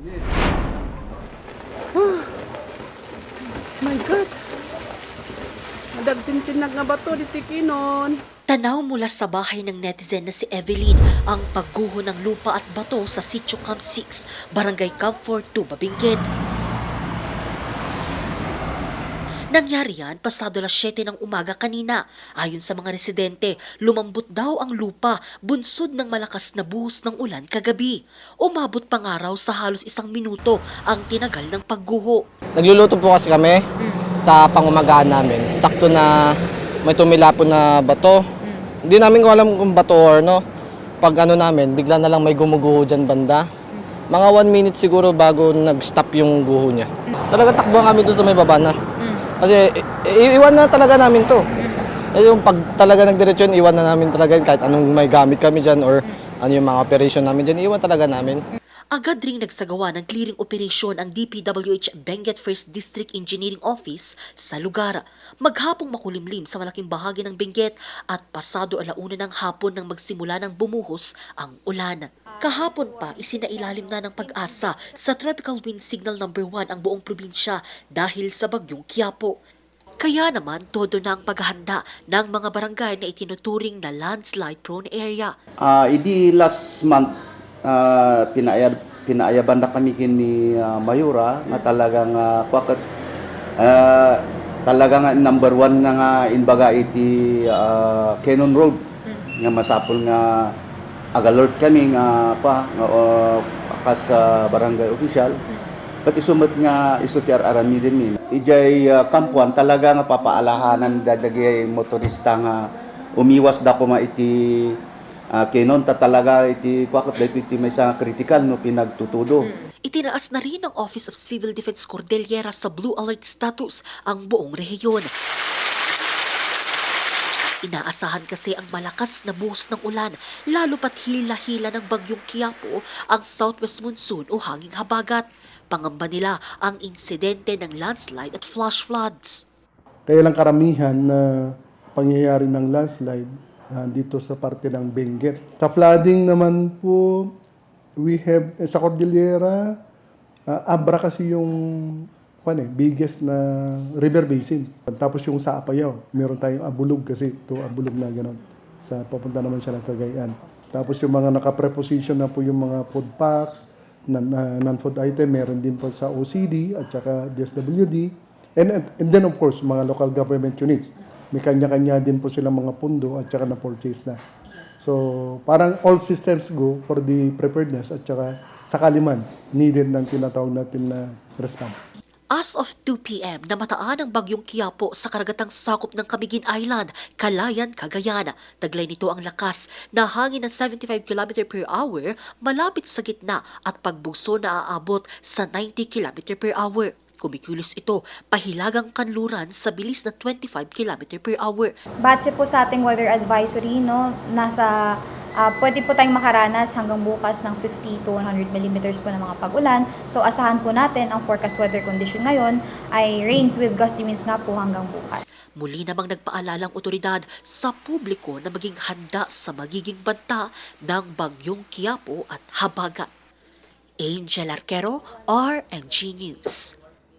My God. Madagtintinag nga ba to di tikinon? Tanaw mula sa bahay ng netizen na si Evelyn ang pagguho ng lupa at bato sa Sitio Camp 6, Barangay Camp 42, Babinggit. Nangyari yan pasado alas 7 ng umaga kanina. Ayon sa mga residente, lumambot daw ang lupa bunsod ng malakas na buhos ng ulan kagabi. Umabot pang araw sa halos 1 minuto ang tinagal ng pagguho. Nagluluto po kasi kami, pangumagahan namin. Sakto na may tumilapon na bato. Hindi namin ko alam kung bato or no. Pag ano namin, bigla na lang may gumuguho dyan banda. Mga 1 minute siguro bago nag-stop yung guho niya. Talaga takbuhan kami doon sa may baba na. Kasi iwan na talaga namin to. Yung pag talaga nagdiretso yun, iwan na namin talaga yun. Kahit anong may gamit kami dyan or ano yung mga operation namin dyan, iwan talaga namin. Agad ring nagsagawa ng clearing operation ang DPWH Benguet 1st District Engineering Office sa lugar. Maghapong makulimlim sa malaking bahagi ng Benguet at pasado alauna ng hapon nang magsimula ng bumuhos ang ulan. Kahapon pa, isinailalim na ng Pag-asa sa Tropical Wind Signal No. 1 ang buong probinsya dahil sa bagyong Quiapo. Kaya naman, todo na ang paghahanda ng mga barangay na itinuturing na landslide-prone area. Idi last month, pinaayaban na kami kini Mayura nga talagang talagang number 1 na nga inbaga iti Cannon Road nga masapol nga ag-alert kami nga akas barangay official kat isumot nga isutiar arami din min ijay kampuan talaga nga papaalahanan dadagay motorista nga umiwas da ko ma iti Kenon ta talaga iti kwakot da iti may sa critical no pinagtutudo. Itinaas na rin ng Office of Civil Defense Cordillera sa Blue Alert status ang buong rehiyon. Inaasahan kasi ang malakas na buhos ng ulan, lalo pat hila-hila ng bagyong Quiapo ang southwest monsoon o hanging habagat. Pangamba nila ang insidente ng landslide at flash floods. Kaya lang karamihan na pangyayari ng landslide dito sa parte ng Benguet. Sa flooding naman po, we have sa Cordillera, Abra kasi yung biggest na river basin. Tapos yung sa Apayao, meron tayong Abulog kasi, Abulog na gano'n. Papunta naman siya ng Cagayan. Tapos yung mga naka-preposition na po yung mga food packs, non-food item, meron din po sa OCD at saka DSWD. And then of course, mga local government units. May kanya-kanya din po silang mga pundo at saka na-purchase na. So parang all systems go for the preparedness at saka sakali man needed ng tinatawag natin na response. As of 2 p.m., namataan ang bagyong Quiapo sa karagatang sakop ng Camiguin Island, Calayan, Cagayan. Taglay nito ang lakas na hangin ng 75 km per hour malapit sa gitna at pagbugso na aabot sa 90 km per hour. Kumikilos ito pahilagang kanluran sa bilis na 25 km per hour. Batse po sa ating weather advisory, pwede po tayong makaranas hanggang bukas ng 50 to 100 millimeters po ng mga pag-ulan. So asahan po natin ang forecast weather condition ngayon ay rains with gusty winds nga po hanggang bukas. Muli namang nagpaalalang otoridad sa publiko na maging handa sa magiging banta ng bagyong Quiapo at habagat. Angel Arquero, RNG News.